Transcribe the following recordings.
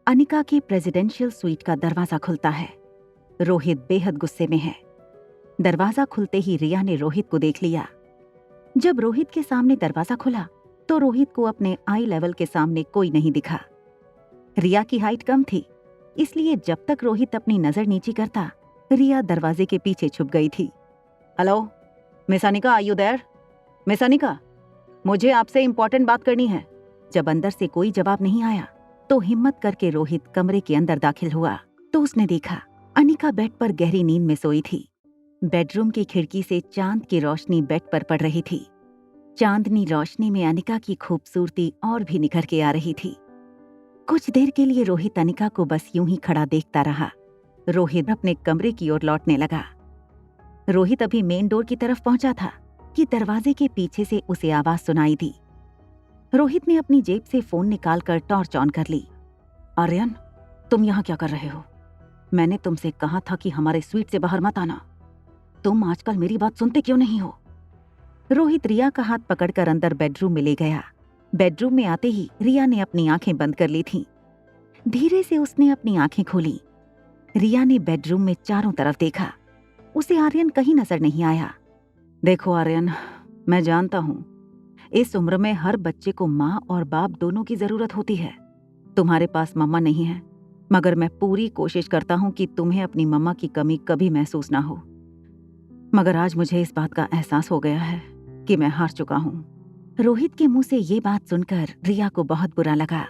अनिका के presidential suite का दरवाजा खुलता है। रोहित बेहद गुस्से में है। दरवाजा खुलते ही रिया ने रोहित को देख लिया। जब रोहित के सामने दरवाजा खुला तो रोहित को अपने आई लेवल के सामने कोई नहीं दिखा। रिया की हाइट कम थी, इसलिए जब तक रोहित अपनी नजर नीची करता, रिया दरवाजे के पीछे छुप गई थी। Hello miss Anika, are you there? Miss Anika, मुझे आपसे इंपॉर्टेंट बात करनी है। जब अंदर से कोई जवाब नहीं आया तो हिम्मत करके रोहित कमरे के अंदर दाखिल हुआ तो उसने देखा अनिका बेड पर गहरी नींद में सोई थी। बेडरूम की खिड़की से चांद की रोशनी बेड पर पड़ रही थी। चांदनी रोशनी में अनिका की खूबसूरती और भी निखर के आ रही थी। कुछ देर के लिए रोहित अनिका को बस यूं ही खड़ा देखता रहा। रोहित अपने कमरे की ओर लौटने लगा। रोहित अभी मेन डोर की तरफ पहुंचा था कि दरवाजे के पीछे से उसे आवाज सुनाई दी। रोहित ने अपनी जेब से फोन निकालकर टॉर्च ऑन कर ली। आर्यन, तुम यहाँ क्या कर रहे हो? मैंने तुमसे कहा था कि हमारे स्वीट से बाहर मत आना। तुम आजकल मेरी बात सुनते क्यों नहीं हो? रोहित रिया का हाथ पकड़कर अंदर बेडरूम में ले गया। बेडरूम में आते ही रिया ने अपनी आंखें बंद कर ली थीं। धीरे से उसने अपनी आंखें खोली। रिया ने बेडरूम में चारों तरफ देखा। उसे आर्यन कहीं नजर नहीं आया। देखो आर्यन, मैं जानता हूं इस उम्र में हर बच्चे को माँ और बाप दोनों की जरूरत होती है। तुम्हारे पास मम्मा नहीं है, मगर मैं पूरी कोशिश करता हूं कि तुम्हें अपनी मम्मा की कमी कभी महसूस ना हो। मगर आज मुझे इस बात का एहसास हो गया है कि मैं हार चुका हूं। रोहित के मुंह से ये बात सुनकर रिया को बहुत बुरा लगा।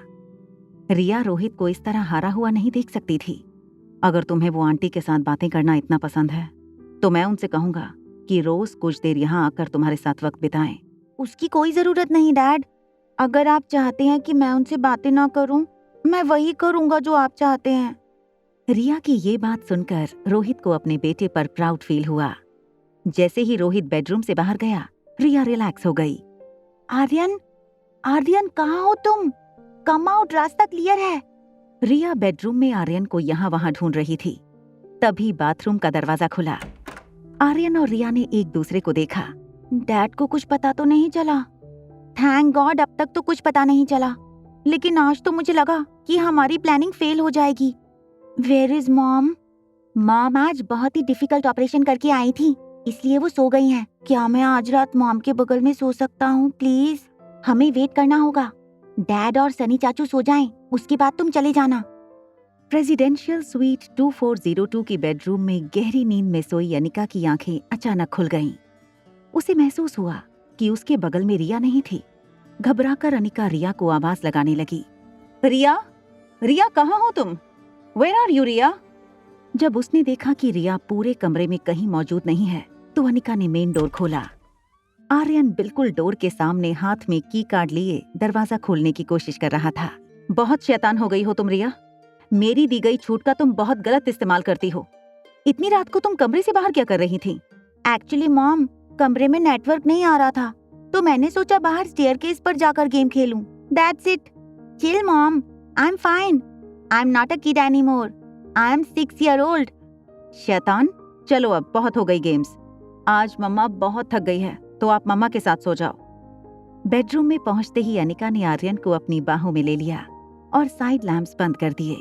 रिया रोहित को इस तरह हारा हुआ नहीं देख सकती थी। अगर तुम्हें वो आंटी के साथ बातें करना इतना पसंद है तो मैं उनसे कहूंगा कि रोज कुछ देर यहाँ आकर तुम्हारे साथ वक्त बिताएं। उसकी कोई जरूरत नहीं डैड। अगर आप चाहते हैं कि मैं उनसे बातें ना करूं, मैं वही करूंगा जो आप चाहते हैं। रिया की ये बात सुनकर रोहित को अपने बेटे पर प्राउड फील हुआ। जैसे ही रोहित बेडरूम से बाहर गया, रिया रिलैक्स हो गई। आर्यन, आर्यन कहाँ हो तुम? कम आउट, रास्ता क्लियर है। रिया बेडरूम में आर्यन को यहाँ वहाँ ढूंढ रही थी। तभी बाथरूम का दरवाजा खुला। आर्यन और रिया ने एक दूसरे को देखा। डैड को कुछ पता तो नहीं चला? थैंक गॉड, अब तक तो कुछ पता नहीं चला। लेकिन आज तो मुझे लगा कि हमारी प्लानिंग फेल हो जाएगी। Where is mom? मॉम आज बहुत ही डिफिकल्ट ऑपरेशन करके आई थी, इसलिए वो सो गई हैं। क्या मैं आज रात मॉम के बगल में सो सकता हूँ प्लीज? हमें वेट करना होगा। डैड और सनी चाचू सो जाएं, उसके बाद तुम चले जाना। प्रेसिडेंशियल स्वीट 2402 की बेडरूम में गहरी नींद में सोई अनिका की आंखें अचानक खुल गईं। उसे महसूस हुआ कि उसके बगल में रिया नहीं थी। घबराकर अनिका रिया को आवाज लगाने लगी। रिया, रिया कहाँ हो तुम? वेयर आर यू रिया? जब उसने देखा कि रिया पूरे कमरे में कहीं मौजूद नहीं है तो अनिका ने मेन डोर खोला। आर्यन बिल्कुल डोर के सामने हाथ में की कार्ड लिए दरवाजा खोलने की कोशिश कर रहा था। बहुत शैतान हो गई हो तुम रिया। मेरी दी गई छूट का तुम बहुत गलत इस्तेमाल करती हो। इतनी रात को तुम कमरे से बाहर क्या कर रही थी? एक्चुअली मॉम, कमरे में नेटवर्क नहीं आ रहा था, तो मैंने सोचा बाहर स्टेयरकेस पर जाकर गेम खेलूं। That's it. Chill mom, I am fine. I am not a kid anymore. I am 6 year old। शैतान, चलो अब बहुत हो गई गेम्स। आज मम्मा बहुत थक गई है, तो आप मम्मा के साथ सो जाओ। बेडरूम में पहुंचते ही अनिका ने आर्यन को अपनी बाहों में ले लिया और साइड लैंप्स बंद कर दिए।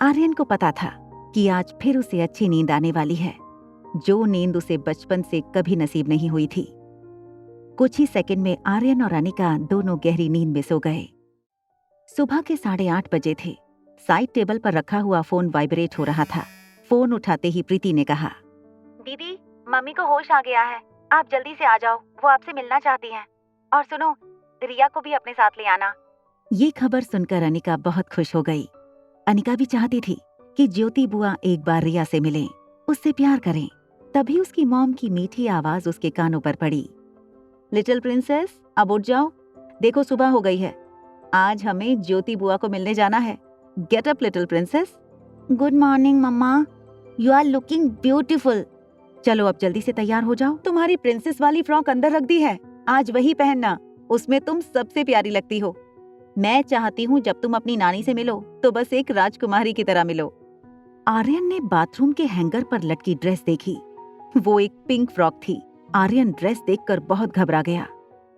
आर्यन को पता था कि आज फिर उसे अच्छी नींद आने वाली है, जो नींद उसे बचपन से कभी नसीब नहीं हुई थी। कुछ ही सेकंड में आर्यन और अनिका दोनों गहरी नींद में सो गए। सुबह के 8:30 बजे थे। साइड टेबल पर रखा हुआ फोन वाइब्रेट हो रहा था। फोन उठाते ही प्रीति ने कहा, दीदी, मम्मी को होश आ गया है, आप जल्दी से आ जाओ, वो आपसे मिलना चाहती हैं। और सुनो, रिया को भी अपने साथ ले आना। ये खबर सुनकर अनिका बहुत खुश हो गई। अनिका भी चाहती थी कि ज्योति बुआ एक बार रिया से मिलें, उससे प्यार करें। तभी उसकी मॉम की मीठी आवाज उसके कानों पर पड़ी। लिटिल प्रिंसेस, अब उठ जाओ, देखो सुबह हो गई है। आज हमें ज्योति बुआ को मिलने जाना है। Get up little princess. Good morning mama, you are looking beautiful. चलो अब जल्दी से तैयार हो जाओ। तुम्हारी प्रिंसेस वाली फ्रॉक अंदर रख दी है, आज वही पहनना, उसमें तुम सबसे प्यारी लगती हो। मैं चाहती हूँ जब तुम अपनी नानी से मिलो तो बस एक राजकुमारी की तरह मिलो। आर्यन ने बाथरूम के हैंगर पर लटकी ड्रेस देखी। वो एक पिंक फ्रॉक थी। आर्यन ड्रेस देखकर बहुत घबरा गया।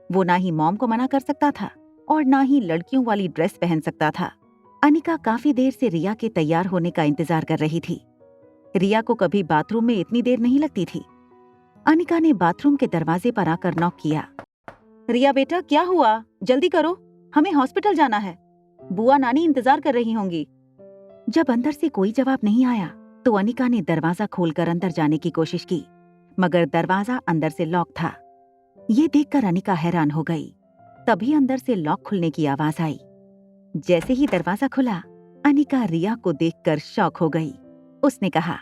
वो ना ही मॉम को मना कर सकता था और ना ही लड़कियों वाली ड्रेस पहन सकता था। अनिका काफी देर से रिया के तैयार होने का इंतजार कर रही थी। रिया को कभी बाथरूम में इतनी देर नहीं लगती थी। अनिका ने बाथरूम के दरवाजे पर आकर नॉक किया। रिया बेटा, क्या हुआ? जल्दी करो, हमें हॉस्पिटल जाना है। बुआ नानी इंतजार कर रही होंगी। जब अंदर से कोई जवाब नहीं आया तो अनिका ने दरवाजा खोलकर अंदर जाने की कोशिश की, मगर दरवाजा अंदर से लॉक था। ये देखकर अनिका हैरान हो गई। तभी अंदर से लॉक खुलने की आवाज आई। जैसे ही दरवाजा खुला, अनिका रिया को देखकर शॉक हो गई। उसने कहा,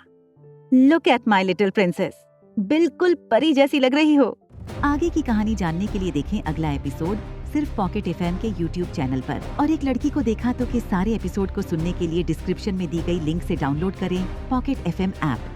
look at my little princess, बिल्कुल परी जैसी लग रही हो। आगे की कहानी जानने के लिए देखें अगला एपिसोड सिर्फ पॉकेट एफएम के YouTube चैनल पर। और एक लड़की को देखा तो के सारे एपिसोड को सुनने के लिए डिस्क्रिप्शन में दी गई लिंक से डाउनलोड करें पॉकेट एफएम ऐप।